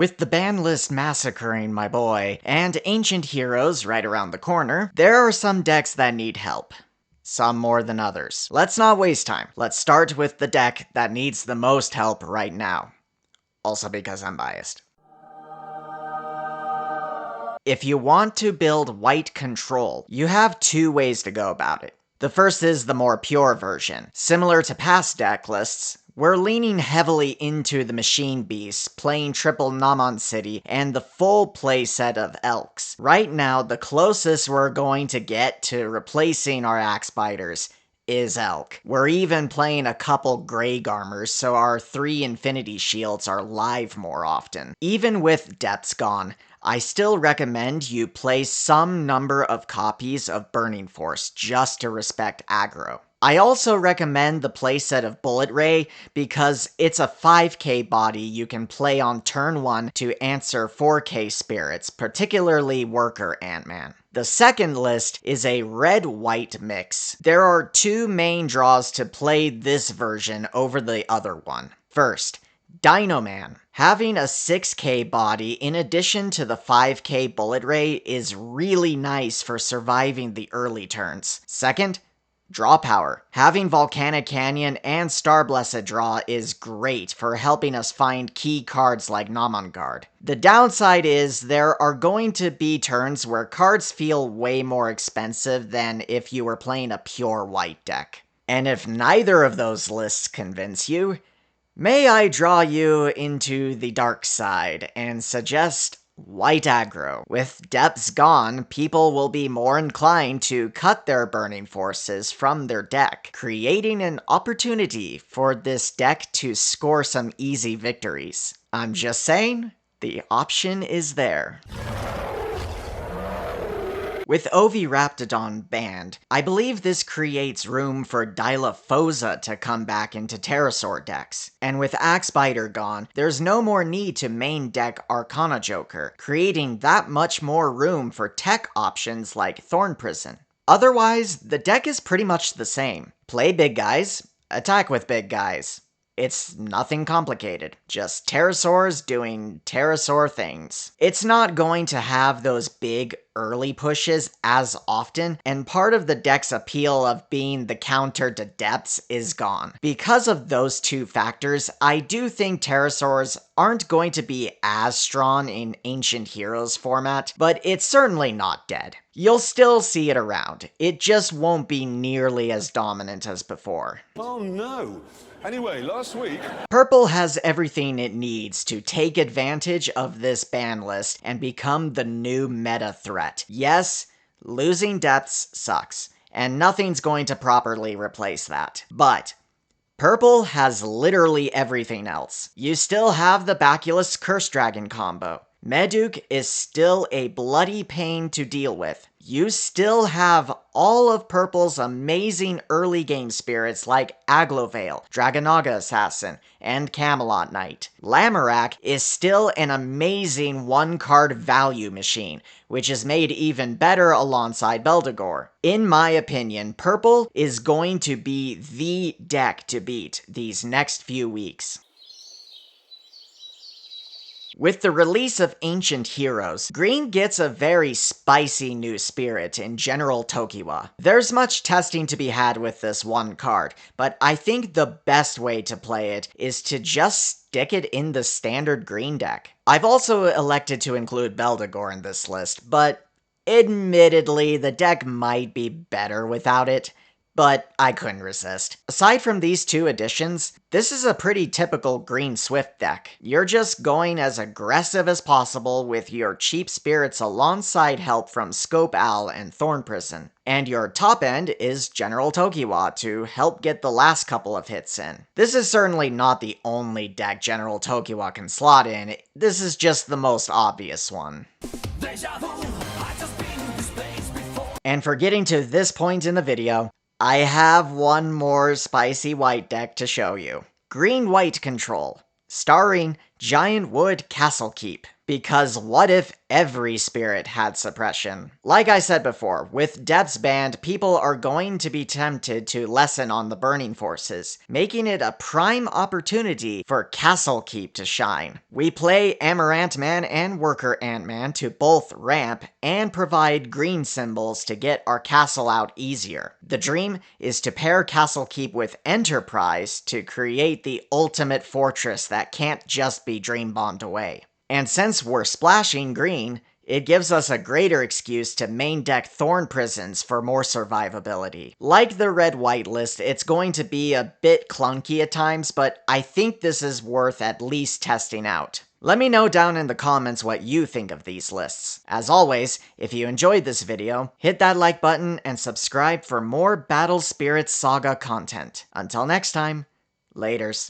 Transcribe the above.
With the Banlist massacring my boy, and Ancient Heroes right around the corner, there are some decks that need help. Some more than others. Let's not waste time. Let's start with the deck that needs the most help right now. Also because I'm biased. If you want to build white control, you have two ways to go about it. The first is the more pure version. Similar to past deck lists, we're leaning heavily into the Machine Beasts, playing triple Namon City, and the full playset of Elks. Right now, the closest we're going to get to replacing our Axe Biters is Elk. We're even playing a couple Grey Garmers, so our 3 Infinity Shields are live more often. Even with Depths gone, I still recommend you play some number of copies of Burning Force just to respect aggro. I also recommend the playset of Bullet Ray because it's a 5k body you can play on turn 1 to answer 4k spirits, particularly Worker Ant-Man. The second list is a red-white mix. There are two main draws to play this version over the other one. First, Dino Man. Having a 6k body in addition to the 5k Bullet Ray is really nice for surviving the early turns. Second, Draw Power. Having Volcanic Canyon and Star Blessed Draw is great for helping us find key cards like Namangard. The downside is there are going to be turns where cards feel way more expensive than if you were playing a pure white deck. And if neither of those lists convince you, may I draw you into the dark side and suggest white aggro. With depths gone, people will be more inclined to cut their burning forces from their deck, creating an opportunity for this deck to score some easy victories. I'm just saying, the option is there. With Oviraptidon banned, I believe this creates room for Dilophosa to come back into Terrasaur decks. And with Axebiter gone, there's no more need to main deck Arcana Joker, creating that much more room for tech options like Thorn Prison. Otherwise, the deck is pretty much the same. Play big guys, attack with big guys. It's nothing complicated, just Terrasaurs doing Terrasaur things. It's not going to have those big early pushes as often, and part of the deck's appeal of being the counter to depths is gone. Because of those two factors, I do think Terrasaurs aren't going to be as strong in Ancient Heroes format, but it's certainly not dead. You'll still see it around, it just won't be nearly as dominant as before. Oh no! Anyway, last week... Purple has everything it needs to take advantage of this ban list and become the new meta threat. Yes, losing depths sucks, and nothing's going to properly replace that. But Purple has literally everything else. You still have the Baculus Curse Dragon combo. Meduk is still a bloody pain to deal with. You still have all of Purple's amazing early game spirits like Aglovale, Dragonaga Assassin, and Camelot Knight. Lamorak is still an amazing one-card value machine, which is made even better alongside Beldegor. In my opinion, Purple is going to be the deck to beat these next few weeks. With the release of Ancient Heroes, Green gets a very spicy new spirit in General Tokua. There's much testing to be had with this one card, but I think the best way to play it is to just stick it in the standard green deck. I've also elected to include Beldegor in this list, but admittedly, the deck might be better without it. But I couldn't resist. Aside from these two additions, this is a pretty typical green Swift deck. You're just going as aggressive as possible with your cheap spirits alongside help from Scope Owl and Thorn Prison. And your top end is General Tokua to help get the last couple of hits in. This is certainly not the only deck General Tokua can slot in, this is just the most obvious one. And for getting to this point in the video, I have one more spicy white deck to show you. Green-White Control, starring Giant Wood Castle Keep. Because what if every spirit had suppression? Like I said before, with depths banned, people are going to be tempted to lessen on the burning forces, making it a prime opportunity for Castle Keep to shine. We play Amaranth Man and Worker Ant-Man to both ramp and provide green symbols to get our castle out easier. The dream is to pair Castle Keep with Enterprise to create the ultimate fortress that can't just be dream bombed away. And since we're splashing green, it gives us a greater excuse to main deck Thorn Prisons for more survivability. Like the red-white list, it's going to be a bit clunky at times, but I think this is worth at least testing out. Let me know down in the comments what you think of these lists. As always, if you enjoyed this video, hit that like button and subscribe for more Spirits Saga content. Until next time, laters.